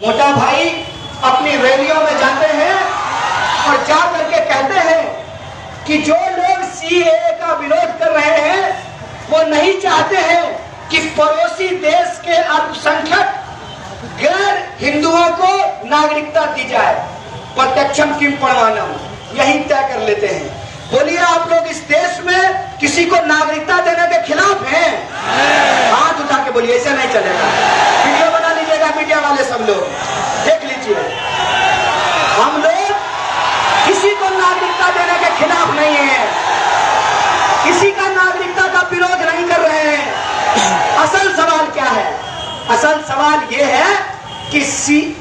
मोटा भाई अपनी रैलियों में जाते हैं और जा करके कहते हैं कि जो लोग सीएए का विरोध कर रहे हैं वो नहीं चाहते हैं कि पड़ोसी देश के अल्पसंख्यक गैर हिंदुओं को नागरिकता दी जाए। प्रत्यक्षम किम प्रमाणम, यही तय कर लेते हैं। बोलिए, आप लोग इस देश में किसी को नागरिकता देने के खिलाफ हैं? हाथ उठा के बोलिए, ऐसा नहीं चलेगा। वीडियो बना लीजिएगा, मीडिया वाले सब लोग देख लीजिए। हम लोग किसी को नागरिकता देने के खिलाफ नहीं है, किसी का नागरिकता का विरोध नहीं कर रहे हैं। असल सवाल क्या है? असल सवाल ये है कि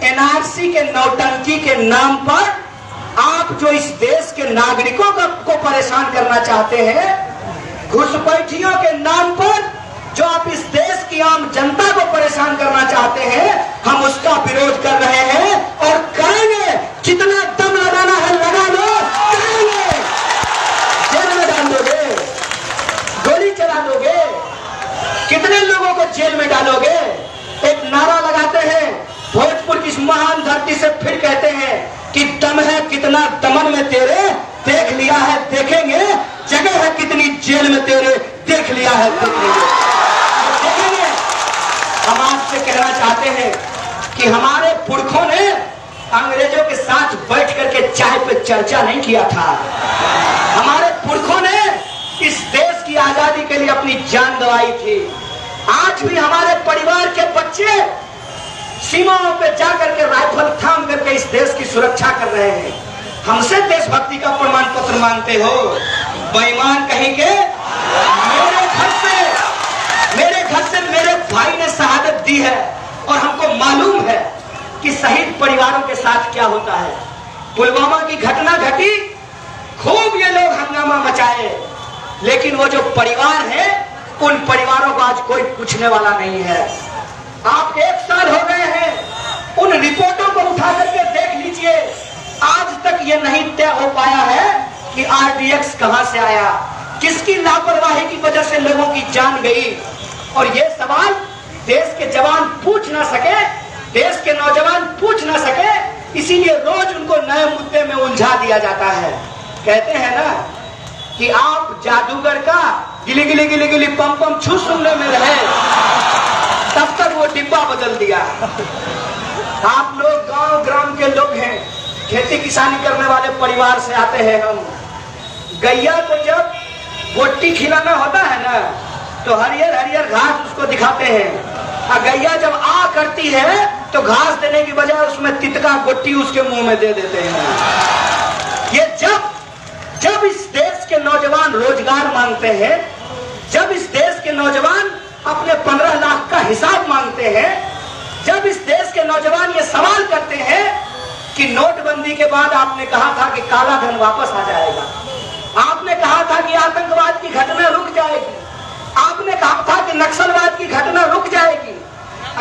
एनआरसी के नौटंकी के नाम पर आप जो इस देश के नागरिकों को परेशान करना चाहते हैं, घुसपैठियों के नाम पर जो आप इस देश की आम जनता को परेशान करना चाहते हैं, हम उसका विरोध कर रहे हैं और करेंगे। कितना दम लगाना है लगा लो, करेंगे। जेल में डाल दोगे, गोली चला दोगे, कितने लोगों को जेल में डालोगे? एक नारा लगाते हैं भोजपुर की इस महान धरती से, फिर कहते हैं कि दम है कितना दमन में तेरे, देख लिया है देखेंगे। जगह है कितनी जेल में तेरे, देख लिया है देखेंगे। हम आपसे कहना चाहते हैं कि हमारे पुरखों ने अंग्रेजों के साथ बैठ करके चाय पे चर्चा नहीं किया था। हमारे पुरखों ने इस देश की आजादी के लिए अपनी जान गंवाई थी। आज भी हमारे परिवार के बच्चे सीमाओं पे जाकर के राइफल थाम करके इस देश की सुरक्षा कर रहे हैं। हमसे देशभक्ति का प्रमाण पत्र मांगते हो? बेईमान कहीं के। मेरे घर से मेरे भाई ने शहादत दी है और हमको मालूम है कि शहीद परिवारों के साथ क्या होता है। पुलवामा की घटना घटी, खूब ये लोग हंगामा मचाए, लेकिन वो जो परिवार है, उन परिवारों को आज कोई पूछने वाला नहीं है। आप 1 साल हो गए हैं, उन रिपोर्टों को उठा करके देख लीजिए। आज तक ये नहीं तय हो पाया है कि आरडीएक्स कहां से आया, किसकी लापरवाही की वजह से लोगों की जान गई। और ये सवाल देश के जवान पूछ ना सके, देश के नौजवान पूछ ना सके, इसीलिए रोज उनको नए मुद्दे में उलझा दिया जाता है। कहते हैं ना कि आप जादूगर का गिली गिली गिली गिली पम पम छू सुनने में रहे, तब तक वो डिब्बा बदल दिया। आप लोग गांव ग्राम के लोग हैं, खेती किसानी करने वाले परिवार से आते हैं हम। गैया को जब गोट्टी खिलाना होता है ना, तो हरियर हरियर घास उसको दिखाते हैं। और गैया जब आ करती है तो घास देने की बजाय उसमें तितका गोट्टी उसके मुंह में दे देते हैं। ये जब इस देश के नौजवान रोजगार मांगते हैं, जब इस देश के नौजवान अपने 15 लाख का हिसाब मांगते हैं, जब इस देश के नौजवान ये सवाल करते हैं कि नोटबंदी के बाद आपने कहा था कि काला धन वापस आ जाएगा, आपने कहा था कि आतंकवाद की घटना रुक जाएगी, आपने कहा था कि नक्सलवाद की घटना रुक जाएगी।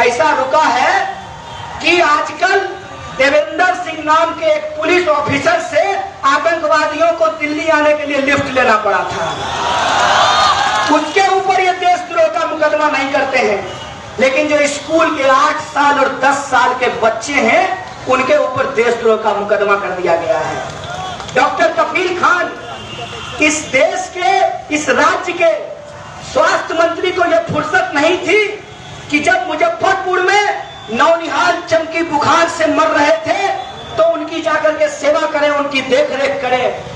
ऐसा रुका है कि आजकल देवेंद्र सिंह नाम के एक पुलिस ऑफिसर से आतंकवादियों को दिल्ली आने के लिए लिफ्ट लेना पड़ा था। उसके ऊपर ये देशद्रोह का मुकदमा नहीं करते हैं, लेकिन जो स्कूल के 8 साल और 10 साल के बच्चे हैं, उनके ऊपर देशद्रोह का मुकदमा कर दिया गया है। डॉक्टर कफील खान, इस देश के, इस राज्य के स्वास्थ्य मंत्री को यह फुर्सत नहीं थी कि जब मुजफ्फरपुर में नौनिहाल चमकी बुखार से मर रहे थे तो उनकी जाकर के सेवा करें, उनकी देखरेख करें।